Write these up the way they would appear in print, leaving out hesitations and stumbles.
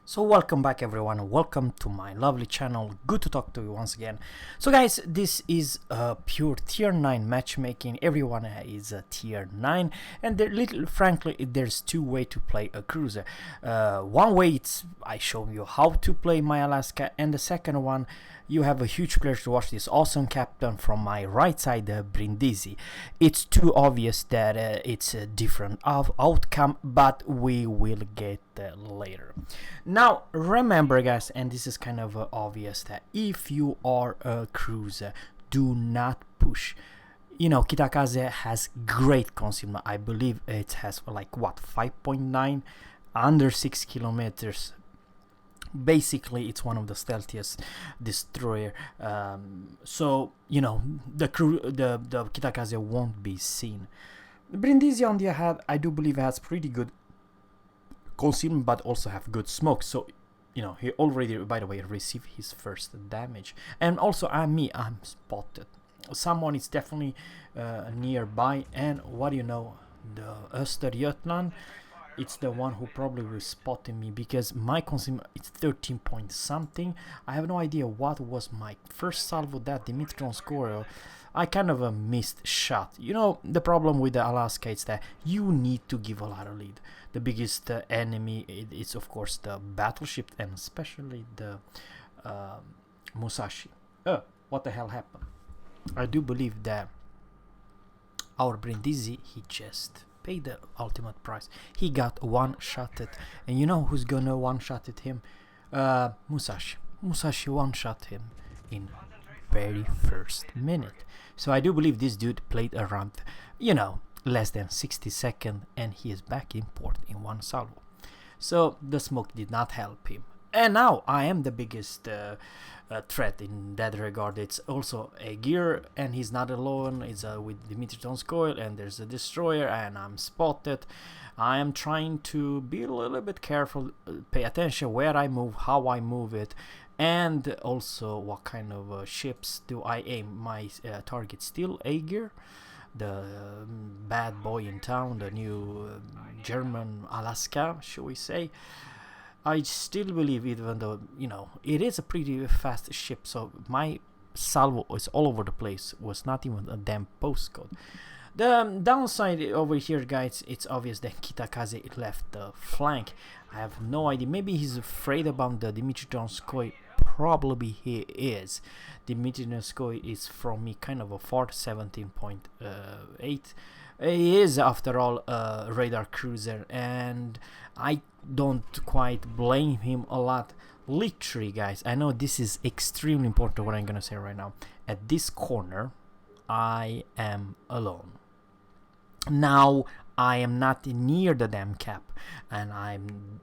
So welcome back everyone, welcome to my lovely channel, good to talk to you once again. So guys, this is pure tier 9 matchmaking. Everyone is a tier 9 and frankly there's two ways to play a cruiser. One way it's I show you how to play my Alaska, and the second one you have a huge pleasure to watch this awesome captain from my right side, Brindisi. It's too obvious that it's a different outcome, but we will get later. Now remember guys, and this is kind of obvious, that if you are a cruiser, do not push. You know, Kitakaze has great concealment. I believe it has like what, 5.9 under 6 kilometers. Basically it's one of the stealthiest destroyer, so you know the Kitakaze won't be seen. Brindisi on the other hand, I do believe has pretty good concealment but also have good smoke, so you know he already, by the way, received his first damage. And also I'm spotted. Someone is definitely nearby, and what do you know, the Östergötland, it's the one who probably will spot me, because my consumer it's 13 point something. I have no idea what was my first salvo. That Dimitron score, I kind of a missed shot. You know, the problem with the Alaska is that you need to give a lot of lead. The biggest enemy is of course the battleship, and especially the Musashi. What the hell happened? I do believe that our Brindisi, he just paid the ultimate price. He got one-shotted, and you know who's gonna one-shotted him? Musashi. Musashi one-shot him in very first minute. So I do believe this dude played around, you know, less than 60 seconds, and he is back in port in one salvo. So the smoke did not help him. And now I am the biggest threat in that regard. It's also a gear, and he's not alone. It's with Dimitri Tonskoil, and there's a destroyer, and I'm spotted. I am trying to be a little bit careful, pay attention where I move, how I move it, and also what kind of ships do I aim. My target still a gear, the bad boy in town, the new German Alaska, shall we say. I still believe, even though, you know, it is a pretty fast ship, so my salvo is all over the place, was not even a damn postcode. The downside over here, guys, it's obvious that Kitakaze left the flank. I have no idea. Maybe he's afraid about the Dimitri Donskoy. Probably he is. Dimitri Donskoy is from me kind of a far, 17.8. He is, after all, a radar cruiser, and I don't quite blame him a lot. Literally, guys, I know this is extremely important what I'm gonna say right now. At this corner, I am alone. Now I am not near the damn cap, and I'm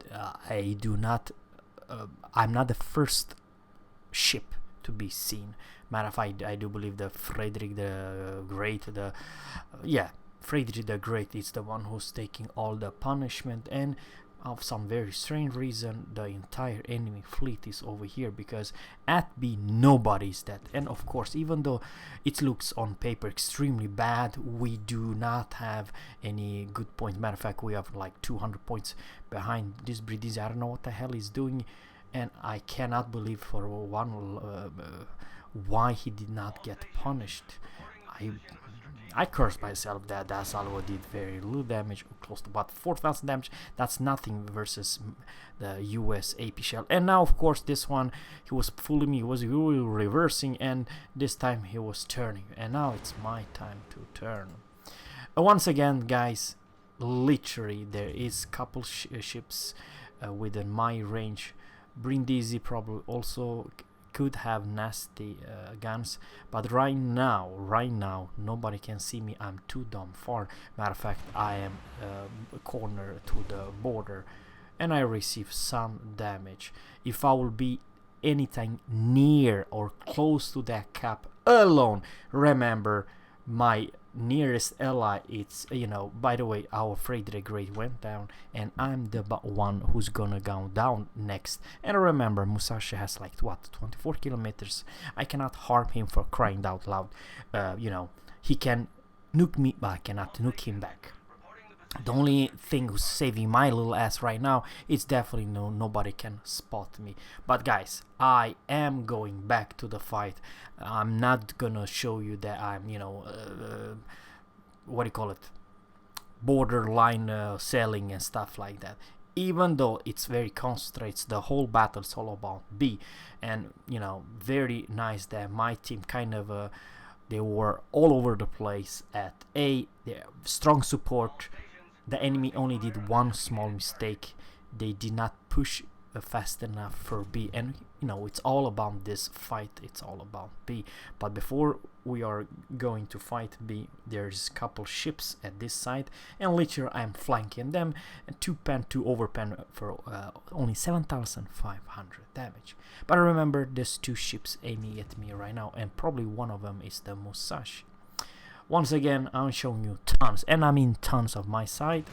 not the first ship to be seen. Matter of fact, I do believe the Frederick the Great, Frederick the Great is the one who's taking all the punishment, and of some very strange reason the entire enemy fleet is over here, because at B nobody's dead. And of course, even though it looks on paper extremely bad, we do not have any good points. Matter of fact, we have like 200 points behind this Brindisi. I don't know what the hell he's doing, and I cannot believe for one why he did not get punished. I cursed myself that salvo did very little damage, close to about 4,000 damage. That's nothing versus the US AP shell. And now, of course, this one, he was fooling me. He was really reversing, and this time he was turning. And now it's my time to turn. Once again, guys, literally there is couple ships within my range. Brindisi probably also could have nasty guns, but right now nobody can see me. I'm too damn far. Matter of fact, I am corner to the border, and I receive some damage. If I will be anything near or close to that cap alone, remember my nearest ally, it's, you know, by the way, our Frederick Great went down, and I'm the one who's gonna go down next. And remember, Musashi has like what, 24 kilometers. I cannot harm him, for crying out loud. You know, he can nuke me, but I cannot nuke him back. The only thing who's saving my little ass right now is definitely nobody can spot me. But guys, I am going back to the fight. I'm not gonna show you that I'm, you know, what do you call it, borderline selling and stuff like that. Even though it's very concentrates, the whole battle's all about B. And you know, very nice that my team kind of they were all over the place at A. They're strong support. The enemy only did one small mistake. They did not push fast enough for B, and you know, it's all about this fight, it's all about B. But before we are going to fight B, there's a couple ships at this side, and literally I'm flanking them, and 2-pen, 2 overpen for only 7,500 damage. But remember, there's 2 ships aiming at me right now, and probably one of them is the Musashi. Once again, I'm showing you tons, and I mean tons of my side.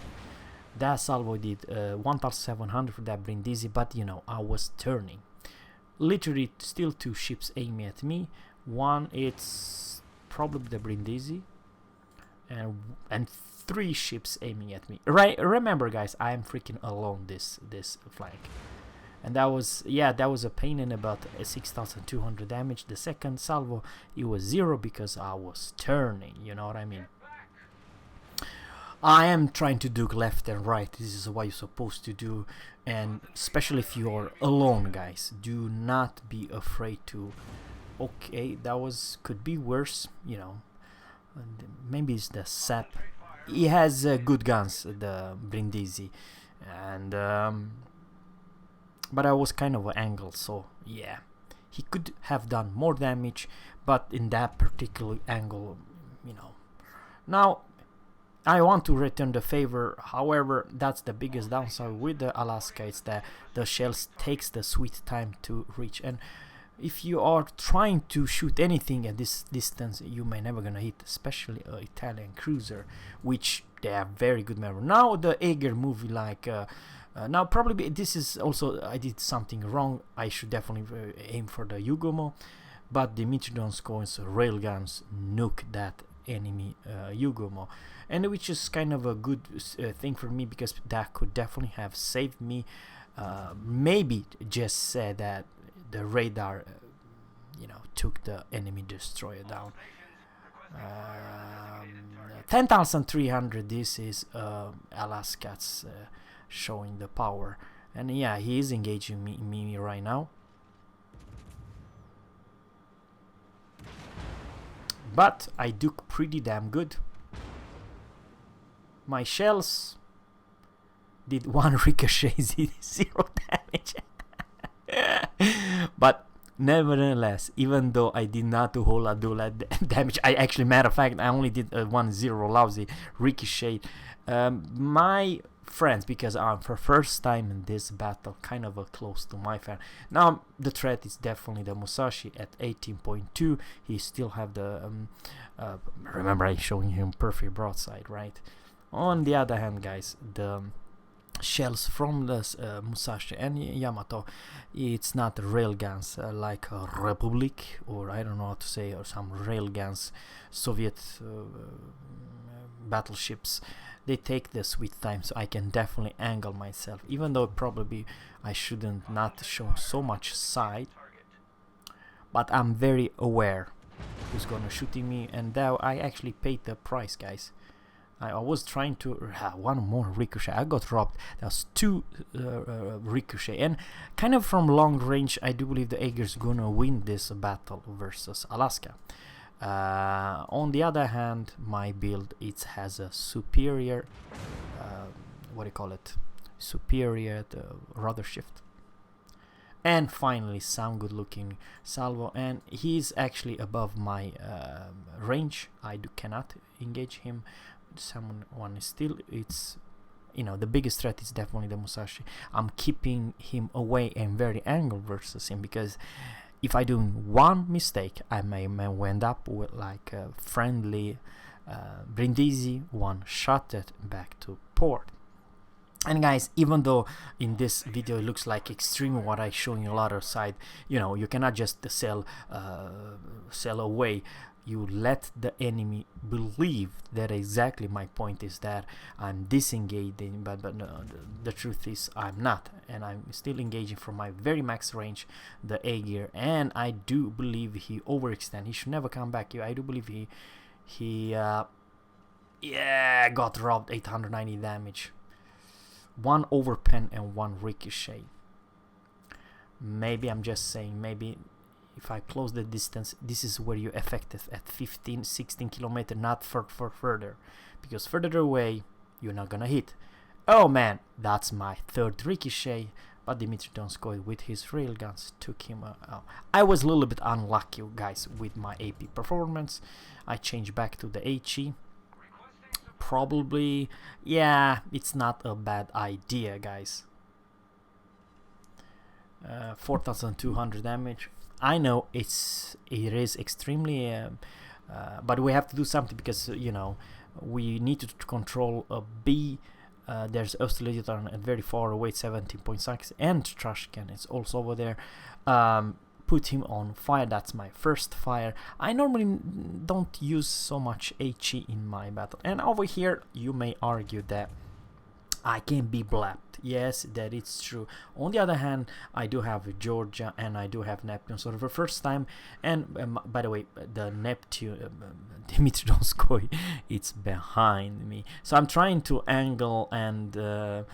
That salvo did 1,700 for that Brindisi, but you know, I was turning. Literally, still 2 ships aiming at me. One, it's probably the Brindisi, and 3 ships aiming at me. Right? Remember, guys, I am freaking alone this flank, and that was, yeah, that was a pain in about 6,200 damage. The second salvo, it was 0 because I was turning. You know what I mean? I am trying to do left and right. This is what you're supposed to do, and especially if you're alone, guys, do not be afraid to. Okay, that was, could be worse, you know. Maybe it's the sap. He has good guns, the Brindisi, and but I was kind of an angle, so yeah, he could have done more damage, but in that particular angle, you know. Now I want to return the favor. However, that's the biggest downside with the Alaska. It's that the shells takes the sweet time to reach, and if you are trying to shoot anything at this distance, you may never gonna hit, especially an Italian cruiser, which they are very good member. Now the Ager movie, like now probably this is also, I did something wrong. I should definitely aim for the Yugomo, but Dimitri Donskoy's railguns nuke that enemy Yugomo, and which is kind of a good thing for me, because that could definitely have saved me. Maybe just said that the radar you know, took the enemy destroyer down. 10,300. This is Alaska's showing the power, and yeah, he is engaging me right now. But I do pretty damn good. My shells did 1 ricochet, 0 damage. But nevertheless, even though I did not do a whole lot of damage, I actually, matter of fact, I only did 1-0 lousy ricochet. My friends, because I'm for first time in this battle, kind of close to my fan. Now the threat is definitely the Musashi at 18.2. He still have the remember, I'm showing him perfect broadside, right? On the other hand, guys, the shells from the Musashi and Yamato, it's not railguns like Republic, or I don't know how to say, or some railguns, Soviet battleships. They take the sweet time, so I can definitely angle myself, even though probably I shouldn't not show so much side, but I'm very aware who's gonna shooting me, and now I actually paid the price, guys. I was trying to one more ricochet. I got robbed. That was 2 ricochet, and kind of from long range, I do believe the Ager's gonna win this battle versus Alaska. On the other hand, my build, it has a superior what do you call it, superior rudder shift, and finally some good looking salvo, and he's actually above my range. I cannot engage him. Someone is still, it's, you know, the biggest threat is definitely the Musashi. I'm keeping him away and very angled versus him, because if I do one mistake, I may end up with like a friendly Brindisi one-shotted back to port. And guys, even though in this video it looks like extreme what I showing you a lot of side, you know, you cannot just sell away. you let the enemy believe that exactly my point is that I'm disengaging, but no, the truth is I'm not, and I'm still engaging from my very max range, the A gear, and I do believe he overextend. He should never come back. I do believe he yeah, got robbed. 890 damage, 1 overpen and 1 ricochet. Maybe I'm just saying, maybe if I close the distance, this is where you're effective at 15-16 kilometer, not further, because further away you're not gonna hit. Oh man, that's my 3rd ricochet, but Dmitry Donskoy with his railguns took him out. I was a little bit unlucky, guys, with my AP performance. I changed back to the HE. Probably, yeah, it's not a bad idea, guys. 4,200 damage. I know it is extremely, but we have to do something, because you know we need to control a B. There's Österlegion at very far away, 17.6, and Trashcan is also over there. Put him on fire. That's my first fire. I normally don't use so much HE in my battle, and over here you may argue that I can be blapped. Yes, that is true. On the other hand, I do have Georgia and I do have Neptune. So for the first time, and by the way, the Neptune, Dmitry Donskoy, it's behind me. So I'm trying to angle, and the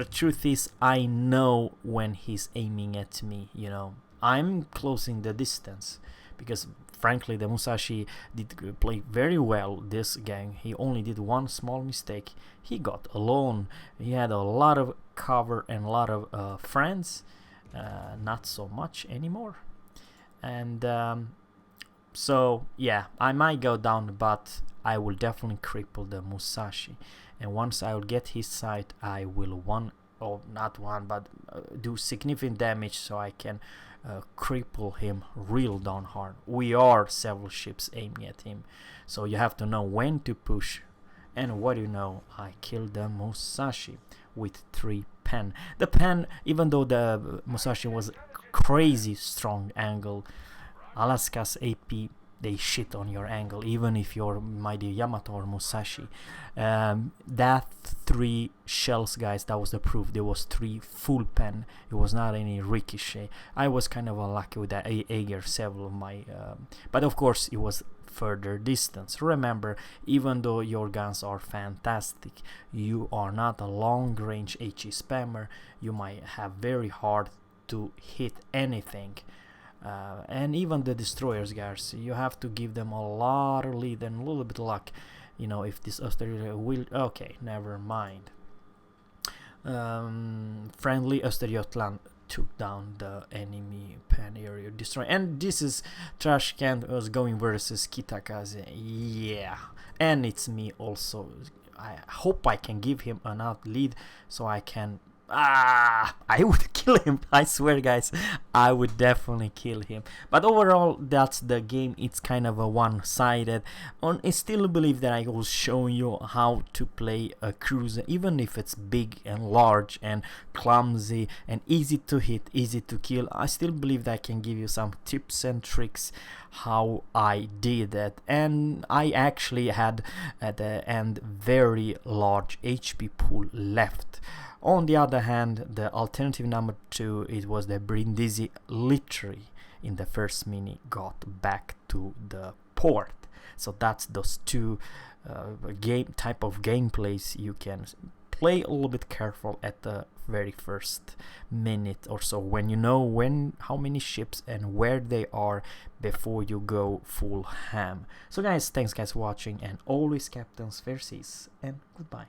truth is, I know when he's aiming at me. You know, I'm closing the distance, because frankly the Musashi did play very well this game. He only did one small mistake. He got alone. He had a lot of cover and a lot of friends, not so much anymore. And so yeah, I might go down, but I will definitely cripple the Musashi, and once I will get his sight, I will do significant damage, so I can cripple him real down hard. We are several ships aiming at him, so you have to know when to push. And what do you know, I killed the Musashi with 3 pen. The pen, even though the Musashi was crazy strong angle, Alaska's AP, they shit on your angle, even if you're mighty Yamato or Musashi. That 3 shells, guys, that was the proof. There was 3 full pen. It was not any ricochet. I was kind of unlucky with that Ager, several of my, but of course it was further distance. Remember, even though your guns are fantastic, you are not a long range HE spammer. You might have very hard to hit anything. And even the destroyers, guys, you have to give them a lot of lead and a little bit of luck. You know, if this Österrike will... Okay, never mind. Friendly Östergötland took down the enemy pan area destroyer. And this is Trashcan was going versus Kitakaze. Yeah. And it's me also. I hope I can give him enough lead so I can... I would kill him. I swear, guys, I would definitely kill him. But overall, that's the game. It's kind of a one-sided. I still believe that I will show you how to play a cruiser, even if it's big and large and clumsy and easy to hit, easy to kill. I still believe that I can give you some tips and tricks how I did that. And I actually had at the end very large HP pool left. On the other hand, the alternative number 2, it was the Brindisi literally in the first mini got back to the port. So that's those 2 type of gameplays you can play a little bit careful at the very first minute or so, when you know how many ships and where they are before you go full ham. So guys, thanks guys for watching, and always captains fair seas, and goodbye.